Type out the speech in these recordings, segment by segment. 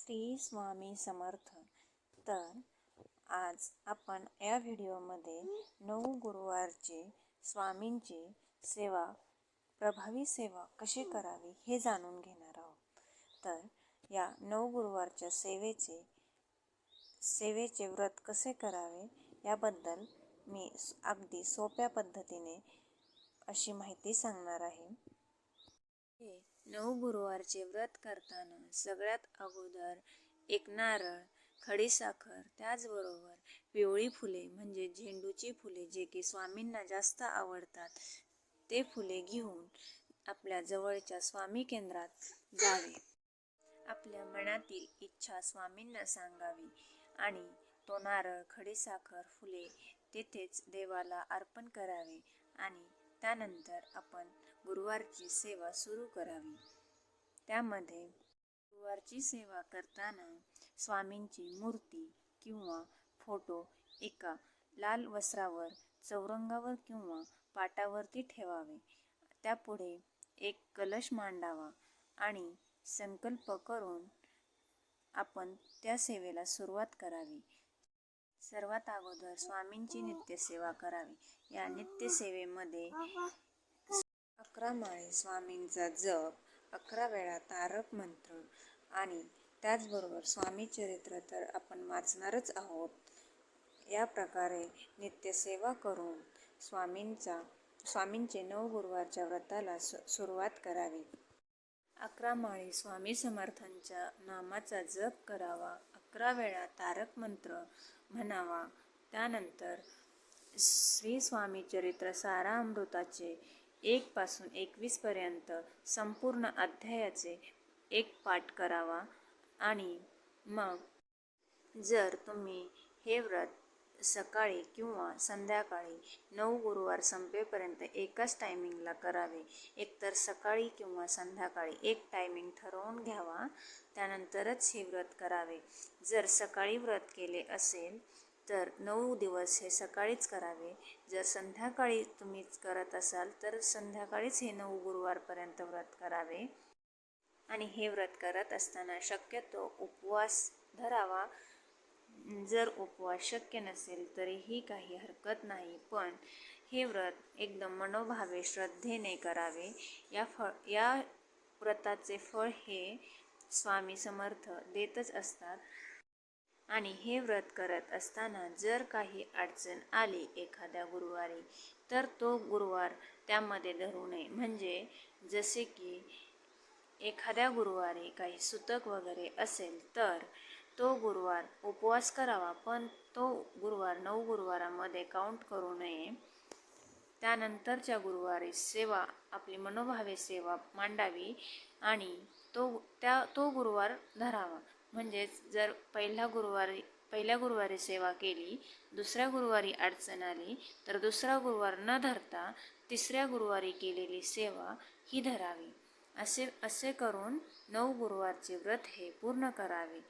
श्री स्वामी समर्थ. तर आज आपण या व्हिडिओमध्ये 9 गुरुवारचे स्वामींची सेवा, प्रभावी सेवा कशी करावी हे जाणून घेणार आहोत. तर या 9 गुरुवारच्या सेवेचे व्रत कसे करावे याबद्दल मी अगदी सोप्या पद्धतीने अशी माहिती सांगणार आहे. हे 9 गुरुवारचे व्रत करताना सगळ्यात अगोदर एक नारळ, खडीसाखर, त्याचबरोबर पिवळी फुले म्हणजे झेंडूची फुले जे की स्वामींना जास्त आवडतात ते फुले घेऊन आपल्या जवळच्या स्वामी केंद्रात जावे. आपल्या मनातील इच्छा स्वामींना सांगावी आणि तो नारळ, खडीसाखर, फुले तेथेच देवाला अर्पण करावे आणि त्यानंतर आपण गुरुवारची सेवा सुरू करावी. त्यामध्ये गुरुवारची सेवा करताना स्वामींची मूर्ती किंवा फोटो एका लाल वस्त्रावर, चौरंगावर किंवा पाटावरती ठेवावे. त्यापुढे एक कलश मांडावा आणि संकल्प करून आपण त्या सेवेला सुरुवात करावी. सर्वात अगोदर स्वामींची नित्यसेवा करावी. या नित्यसेवेमध्ये 11 माळे स्वामींचा जप, 11 वेळा तारक मंत्र आणि त्याचबरोबर स्वामी चरित्र तर आपण वाचणारच आहोत. या प्रकारे नित्यसेवा करून स्वामींचे 9 गुरुवारच्या व्रताला सुरुवात करावी. 11 माळी स्वामी समर्थांच्या नामाचा जप करावा. 11 वेळा तारक मंत्र म्हणावा. त्यानंतर श्री स्वामी चरित्र सारामृताचे 1 पासून 21 पर्यंत संपूर्ण अध्यायाचे एक पाठ करावा. आणि मग जर तुम्ही हे व्रत सकाळी किंवा संध्याकाळी 9 गुरुवार संपेपर्यंत एकाच टायमिंगला करावे. एकतर सकाळी किंवा संध्याकाळी एक टायमिंग ठरवून घ्यावा, त्यानंतरच हे व्रत करावे. जर सकाळी व्रत केले असेल तर 9 दिवस हे सकाळीच करावे. जर संध्याकाळी तुम्ही करत असाल तर संध्याकाळीच हे 9 गुरुवारपर्यंत व्रत करावे. आणि हे व्रत करत असताना शक्यतो उपवास धरावा. जर उपवास शक्य नसेल तरीही काही हरकत नाही, पण हे व्रत एकदम मनोभावे श्रद्धेने करावे. या व्रताचे फळ हे स्वामी समर्थ देतच असतात. आणि हे व्रत करत असताना जर काही अडचण आली एखाद्या गुरुवारी तर तो गुरुवार त्यामध्ये धरू नये. म्हणजे जसे की एखाद्या गुरुवारी काही सुतक वगैरे असेल तर तो गुरुवार उपवास करावा, पण तो गुरुवार 9 गुरुवारामध्ये काउंट करू नये. त्यानंतरच्या गुरुवारी सेवा, आपली मनोभावे सेवा मांडावी आणि तो गुरुवार धरावा. म्हणजेच जर पहिल्या गुरुवारी सेवा केली, दुसऱ्या गुरुवारी अडचण आली तर दुसरा गुरुवार न धरता तिसऱ्या गुरुवारी केलेली सेवा ही धरावी. असे करून 9 गुरुवारचे व्रत हे पूर्ण करावे.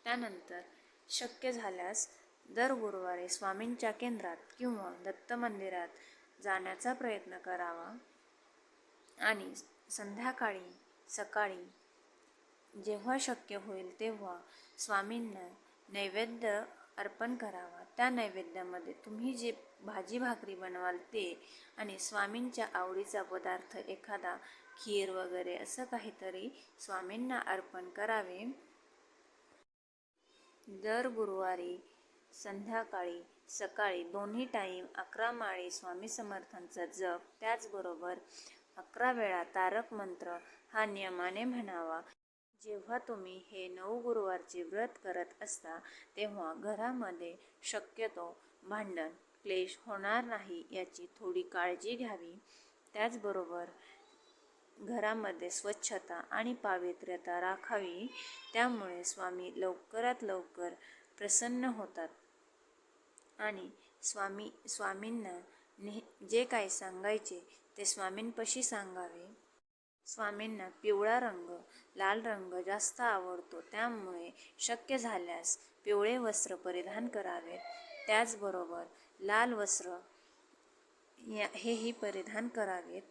त्यानंतर शक्य झाल्यास दर गुरुवारी स्वामींच्या केंद्रात किंवा दत्त मंदिरात जाण्याचा प्रयत्न करावा. आणि संध्याकाळी, सकाळी जेव्हा शक्य होईल तेव्हा स्वामींना नैवेद्य अर्पण करावा. त्या नैवेद्यामध्ये तुम्ही जे भाजी भाकरी बनवाल ते आणि स्वामींच्या आवडीचा पदार्थ एखादा खीर वगैरे असं काहीतरी स्वामींना अर्पण करावे. दर गुरुवारी संध्याकाळी, सकाळी दोन्ही टाईम 11 माळी स्वामी समर्थांचा जप, त्याचबरोबर 11 वेळा तारक मंत्र हा नियमाने म्हणावा. जेव्हा तुम्ही हे 9 गुरुवारचे व्रत करत असता तेव्हा घरामध्ये शक्यतो भांडण, क्लेश होणार नाही याची थोडी काळजी घ्यावी. त्याचबरोबर घरामध्ये स्वच्छता आणि पावित्र्यता राखावी. त्यामुळे स्वामी लवकरात लवकर प्रसन्न होतात. आणि स्वामींना जे काही सांगायचे ते स्वामींपाशी सांगावे. स्वामींना पिवळा रंग, लाल रंग जास्त आवडतो, त्यामुळे शक्य झाल्यास पिवळे वस्त्र परिधान करावेत. त्याचबरोबर लाल वस्त्र हेही परिधान करावेत.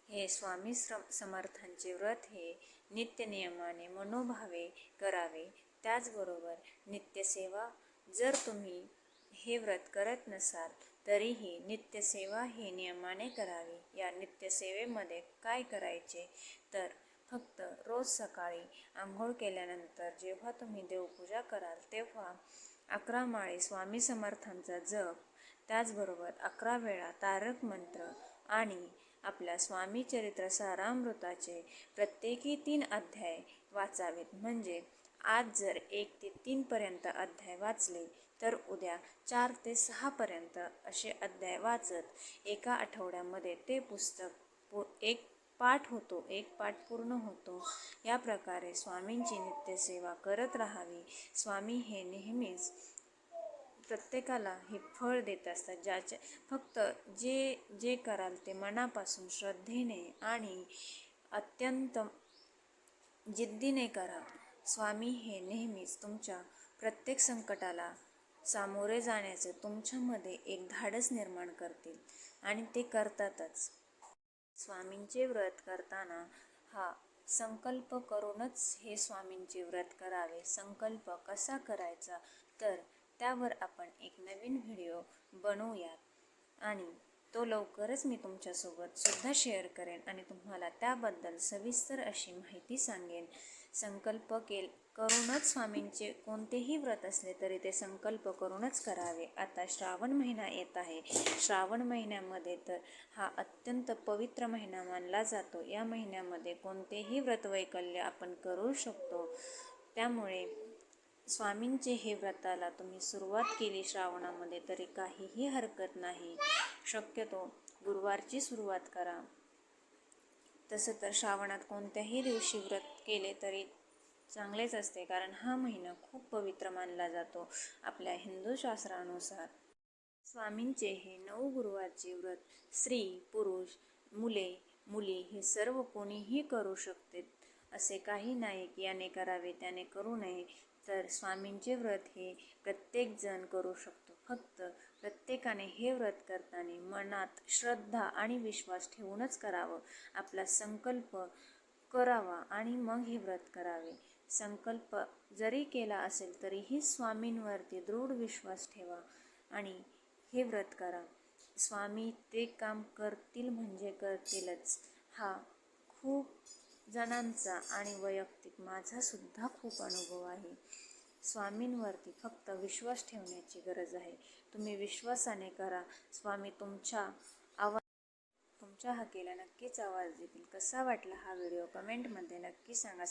हे स्वामी समर्थांचे व्रत हे नित्यनियमाने मनोभावे करावे. त्याचबरोबर नित्यसेवा, जर तुम्ही हे व्रत करत नसाल तरीही नित्यसेवा हे नियमाने करावी. या नित्यसेवेमध्ये काय करायचे तर फक्त रोज सकाळी आंघोळ केल्यानंतर जेव्हा तुम्ही देवपूजा कराल तेव्हा 11 माळी स्वामी समर्थांचा जप, त्याचबरोबर 11 वेळा तारक मंत्र आणि आपल्या स्वामी चरित्र सारामृताचे प्रत्येकी 3 अध्याय वाचावेत. म्हणजे आज जर 1 ते 3 पर्यंत अध्याय वाचले तर उद्या 4 ते 6 पर्यंत असे अध्याय वाचत एका आठवड्यामध्ये ते पुस्तक एक पाठ होतो, एक पाठ पूर्ण होतो. या प्रकारे स्वामींची नित्यसेवा करत राहावी. स्वामी हे नेहमीच प्रत्येकाला हे फळ देत असतात. फक्त जे कराल ते मनापासून श्रद्धेने आणि अत्यंत जिद्दीने करा. स्वामी हे नेहमीच तुमच्या प्रत्येक संकटाला सामोरे जाण्याचं तुमच्यामध्ये एक धाडस निर्माण करतील आणि ते करतातच. स्वामींचे व्रत करताना हा संकल्प करूनच हे स्वामींचे व्रत करावे. संकल्प कसा करायचा तर त्यावर आपण एक नवीन व्हिडिओ बनवूयात आणि तो लवकरच मी तुमच्यासोबत सुद्धा शेअर करेन आणि तुम्हाला त्याबद्दल सविस्तर अशी माहिती सांगेन. संकल्प करूनच स्वामींचे कोणतेही व्रत असले तरी ते संकल्प करूनच करावे. आता श्रावण महिना येत आहे. श्रावण महिन्यामध्ये तर हा अत्यंत पवित्र महिना मानला जातो. या महिन्यामध्ये कोणतेही व्रतवैकल्य आपण करू शकतो. त्यामुळे स्वामींचे हे व्रताला तुम्ही सुरुवात केली श्रावणामध्ये तरी काहीही हरकत नाही. शक्यतो गुरुवारची सुरुवात करा. तसं तर श्रावणात कोणत्याही दिवशी व्रत केले तरी चांगलेच असते, कारण हा महिना खूप पवित्र मानला जातो आपल्या हिंदू शास्त्रानुसार. स्वामींचे हे 9 गुरुवारचे व्रत स्त्री, पुरुष, मुले, मुली हे सर्व कोणीही करू शकते. असे काही नाही की याने करावे त्याने करू नये. तर स्वामींचे व्रत हे प्रत्येक जण करू शकतो. फक्त प्रत्येकाने हे व्रत करताना मनात श्रद्धा आणि विश्वास ठेवूनच करावं. आपला संकल्प करावा आणि मग हे व्रत करावे. संकल्प जरी केला असेल तरीही स्वामींवरती दृढ विश्वास ठेवा आणि हे व्रत करा. स्वामी ते काम करतील म्हणजे करतीलच. हा खूप जणांचा आणि वैयक्तिक माझा सुद्धा खूप अनुभव आहे. स्वामींवरती फक्त विश्वास ठेवण्याची गरज आहे. तुम्ही विश्वासाने करा. स्वामी तुमच्या हाकेला नक्कीच आवाज देतील. कसा वाटला हा व्हिडिओ कमेंटमध्ये नक्की सांगा.